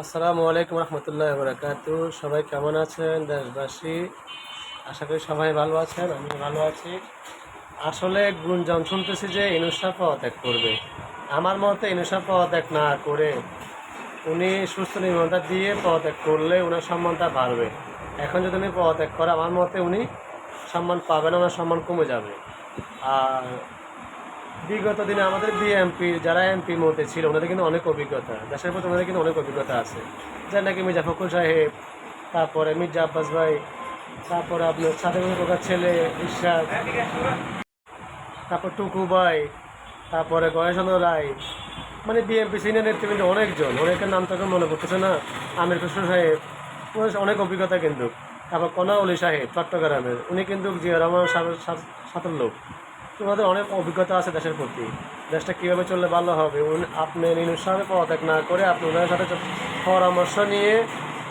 আসসালামু আলাইকুম রহমতুল্লাহ বরকাতু। সবাই কেমন আছেন দেশবাসী? আশা করি সবাই ভালো আছেন, আমি ভালো আছি। আসলে গুঞ্জন শুনতেছি যে ইনুস সাহেব পদত্যাগ করবে। আমার মতে ইনুস সাহেব পদত্যাগ না করে উনি সুস্থ নির্মাণটা দিয়ে পদত্যাগ করলে ওনার সম্মানটা বাড়বে। এখন যদি উনি পদত্যাগ করে আমার মতে উনি সম্মান পাবে না, ওনার সম্মান কমে যাবে। আর বিগত দিনে আমাদের বিএমপি যারা এমপির মধ্যে ছিল ওনাদের কিন্তু অনেক অভিজ্ঞতা, দেশের প্রতি ওনাদের কিন্তু অনেক অভিজ্ঞতা আছে। যার নাকি মির্জা ফখরুল সাহেব, তারপরে মির্জা আব্বাস ভাই, তারপরে আপনার সাদেক কাকার ছেলে ইশাক, তারপর টুকু ভাই, তারপরে গয়েশচন্দ্র রায়, মানে বিএমপি সিনিয়র নেতৃবৃন্দ অনেকজন, অনেকের নাম তো এখন মনে পড়তেছে না। আমির খসরু সাহেব, ওনার অনেক অভিজ্ঞতা কিন্তু। তারপর কনাউলি সাহেব চট্টগ্রামের, উনি কিন্তু জিয়া রহমান সাথের লোক। তোমাদের অনেক অভিজ্ঞতা আছে দেশের প্রতি, দেশটা কীভাবে চললে ভালো হবে। আপনি ইনুস সাহেবের পদত্যাগ না করে আপনি ওনাদের সাথে পরামর্শ নিয়ে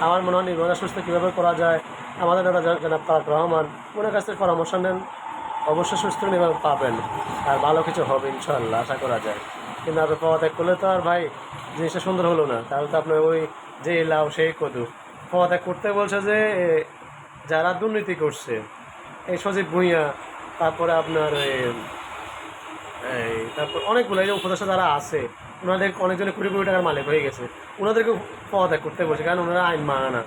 আমার মনে হয় নির্বাচন সুস্থ কীভাবে করা যায়, আমাদের নেতা জনাব তারেক রহমান, ওনার কাছ থেকে পরামর্শ নেন, অবশ্যই সুস্থ নির্বাচন পাবেন আর ভালো কিছু হবে ইনশাল্লাহ, আশা করা যায়। কিন্তু আপনি পদত্যাগ করলে তো আর ভাই জিনিসটা সুন্দর হলো না, তাহলে তো আপনার ওই যে লাউ সেই কদু। পদত্যাগ করতে বলছে যে যারা দুর্নীতি করছে, এই সজীব ভুঁইয়া, তারপরে আপনার এই তারপর অনেকগুলো এই যে উপদেষ্টা যারা আছে, ওনাদের অনেকজনের কোটি কোটি টাকার মালিক হয়ে গেছে, ওনাদেরকে পদত্যাগ করতে বলছে, কারণ ওনারা আইন মানে না।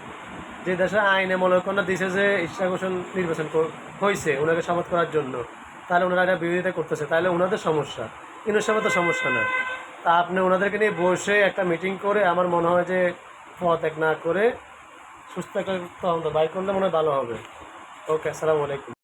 যে দেশে আইনে মনোনয়ন দিছে যে ইশরাক হোসেন নির্বাচন হয়েছে ওনাকে শপথ করার জন্য, তাহলে ওনারা এটা বিরোধিতা করতেছে, তাহলে ওনাদের সমস্যা, ইনুস সাহেবের তো সমস্যা না। তা আপনি ওনাদেরকে নিয়ে বসে একটা মিটিং করে আমার মনে হয় যে পদত্যাগ না করে সুস্থ একটা তদন্ত বাই করলে মনে হয় ভালো হবে। ওকে, আসসালামু আলাইকুম।